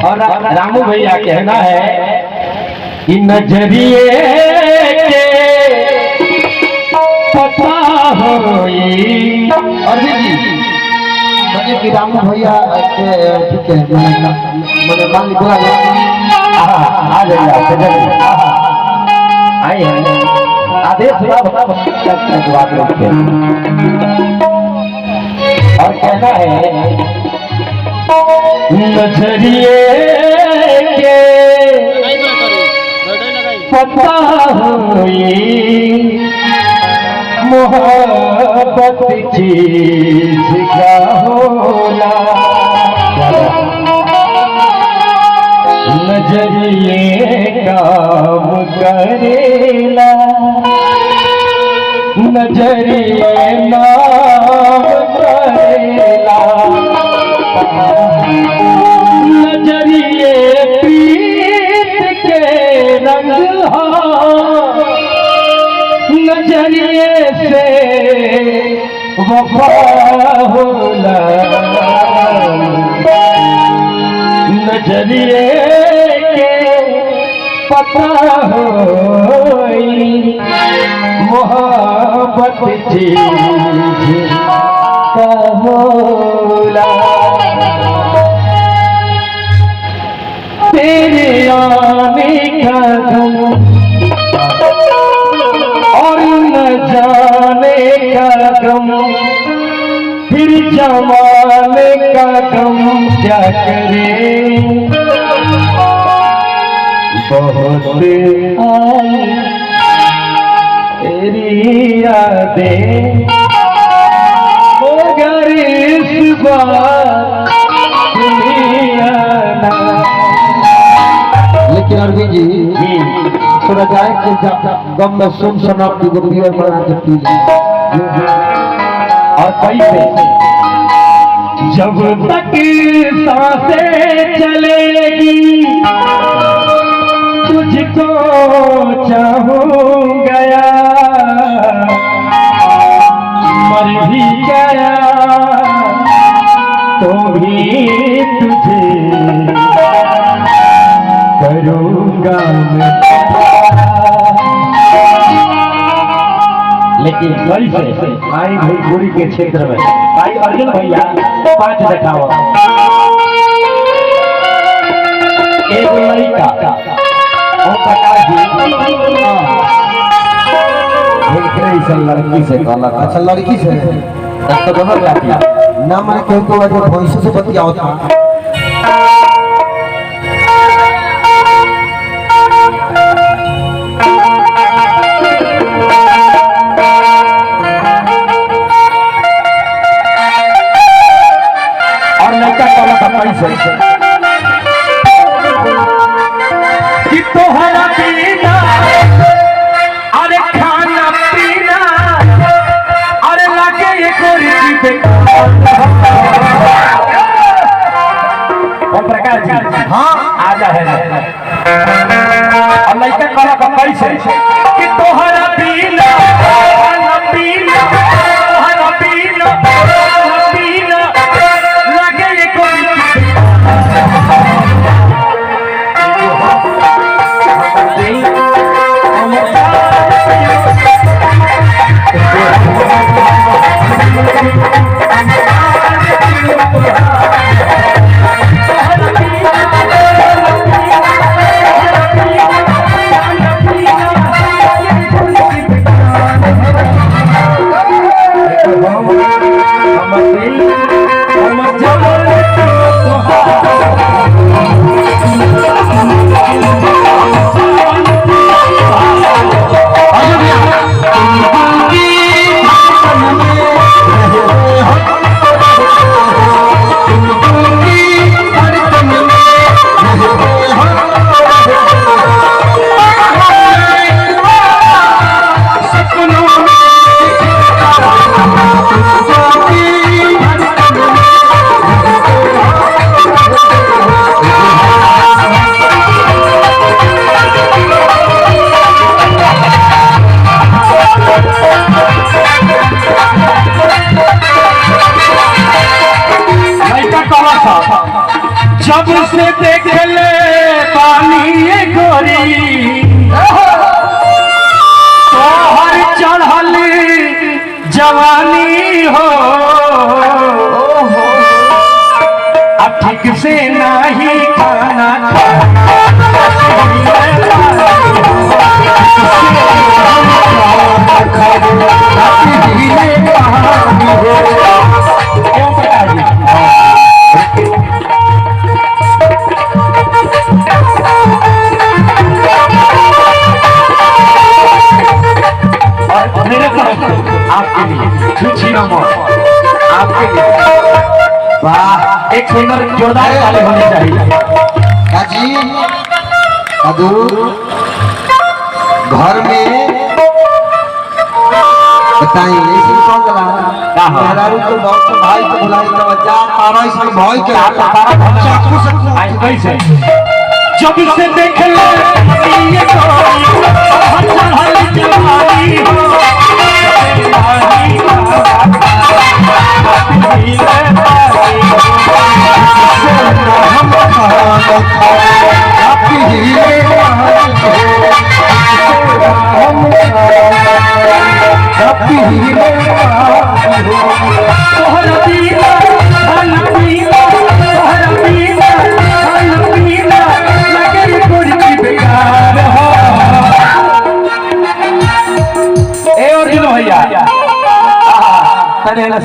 और रामू भैया कहना है कि नजरिए के पता होई। और जी मैंने कि रामू भैया ठीक है मैंने मान बोला आ जाइए आइए आदेश और कहना है नजरिए के पता हुई मोहब्बत चीज का होला। नजरिए काम करेला नजरिए नाम करेला नजरिए पीत के रंग नजरिए से वफा होला। नजरिए के पता होई मोहब्बत चीज का होला। तेरे आने का गम और न जाने का गम फिर जमाने का गम क्या करे। बहुत आई तेरी यादें मगर इस बार लेकिन अरविंद जी थोड़ा जाए कि गम में सुन सनक की गोपियों बना देती और कैसे जब तक सांसें चलेगी तुझको चाहूंगा मर भी गया तो भी तुझे करूंगा मैं। लेकिन कैसे आई भोजपुरी के क्षेत्र में भाई अर्जुन भैया 5 दिखाओ। एक लड़का और प्रकाश जी लड़की से कहला। अच्छा लड़की से तो दोनों जाती ना मैंने क्यों को वजह भैंस से बतियाओ था। और लड़का कहला था कैसे कि तोहरा पीना अरे खाना पीना अरे लगे ये कोई प्रकाश जी हाँ आजा है और लड़का कहला था कैसे कि तोहरा पीना खाना पीना तोहरा पीना पीना लगे ये कोई थोड़ा सा जब से देख ले पानी गोरी तोहर चढ़ल जवानी हो अब ठीक से नहीं खाना मेरे तरफ से आपके लिए आपके लिए वाह एक सुंदर जोरदार ताली होनी चाहिए काजी अदू घर में बताइए लेकिन कौन लगा मेहरारू तो बहुत भाई को बुलाई तो बच्चा तारा इसमें भय के चाकू से कैसे जब से देख ले ये कोई चढ़ल जवानी हो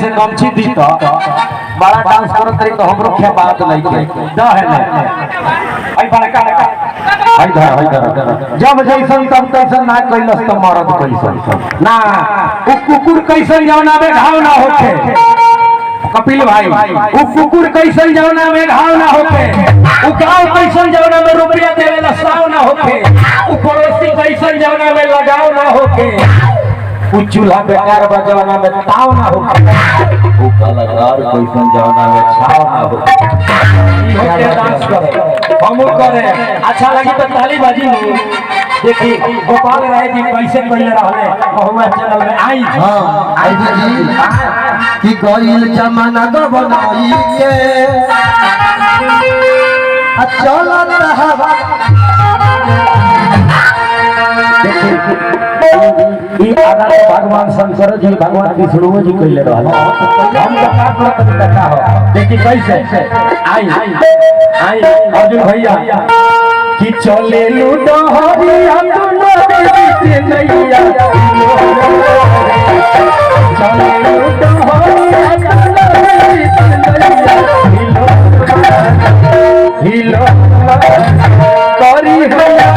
से गमछी दी तो बड़ा डांस करत तरी तो हमरो खे बात लइके द है ना आई बड़का आई धर जब जैसन तब तैसन ना कइलस त मरद कैसन ना उ कुकुर कैसन जवना में घाव ना होखे कपिल भाई उ कुकुर कैसन जवना में घाव ना होखे उ गांव कैसन जवना में रुपया देवेला साव ना होखे उ पड़ोसी कैसन जवना में लगाव ना होखे उ चूल्हा बेकार बजवाना में ताव ना हो उ कलाकार कैसन जवाना में छाव ना हो ये डांस करे हम करे अच्छा लगी तो ताली बाजी हो देखी गोपाल राय जी कैसे कइले रहले बहुआ चैनल में आई हां आई जी कि गइल जमाना द बनाई के चलत हवा ई आदर भगवान शंकर जी भगवान विष्णु जी कइले रहल हम का करत देखा हो देखी कैसे आई अर्जुन भैया कि चले लूडो हरिया दुनो बीच नैया चले लूडो हरिया दुनो बीच नैया हिलो करी भैया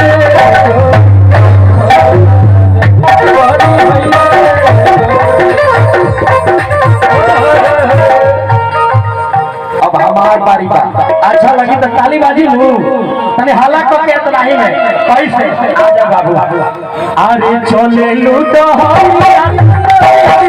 अब हमार बारी बा अच्छा लगी तो ताली बाजी लू तने हाला को के तनाही में कैसे आजा बाबू अरे चले लूडो हरिया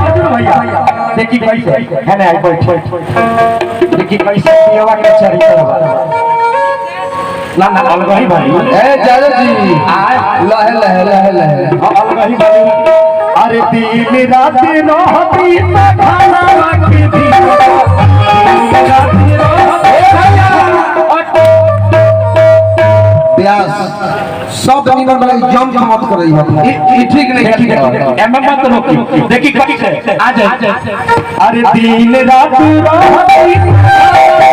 देखी कैसे है ना बैठ देखी कैसे पियवा के चरित्र बा ना ना अलगही भाई ए जादव जी लहे लहे लहे लहे अलगही भाई अरे दिन रात रहती त खाना के दी प्यास सब निमन वाला जम मत करई हो ई ठीक नहीं ठीक एमएम मत रोकी देखी कैसे आ जा अरे दिन रात रहती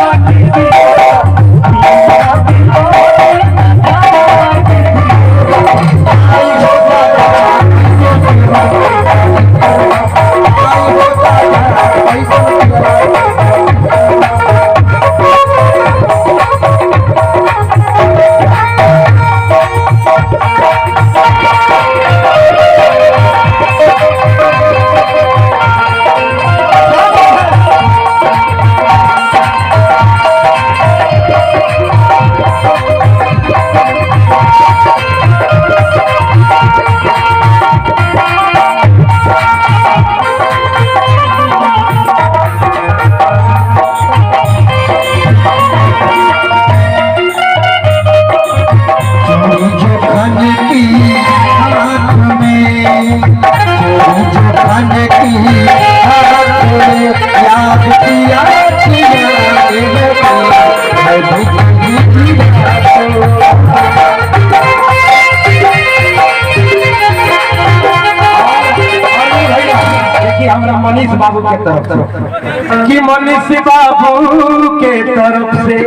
मनीष बाबू के तरफ से कि मनीष बाबू के तरफ से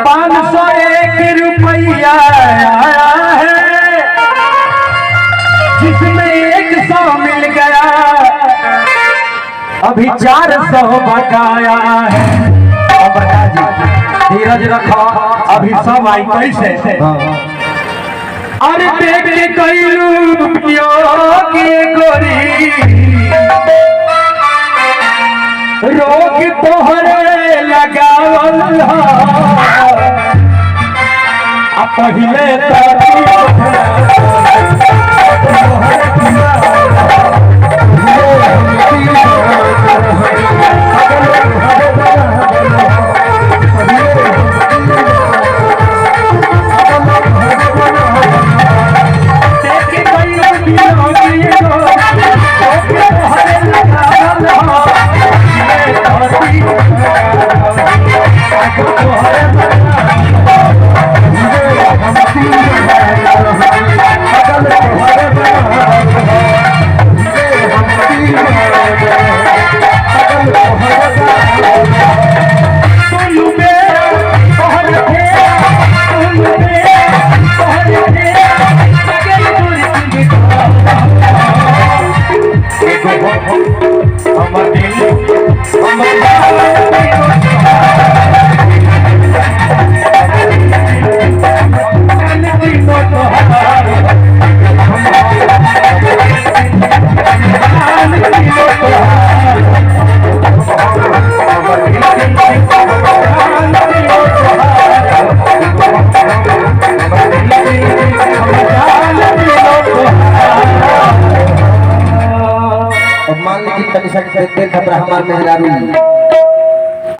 501 रुपया आया है, जिसमें 100 मिल गया, अभी 400 बकाया है। अब बता जी, धीरज रखो, अभी सब आई कैसे। अरे देख के कई रुपयों की गोरी रोक तोहरे लगावल अब पहले मान लीजिए खतरा हमारे मेहरारू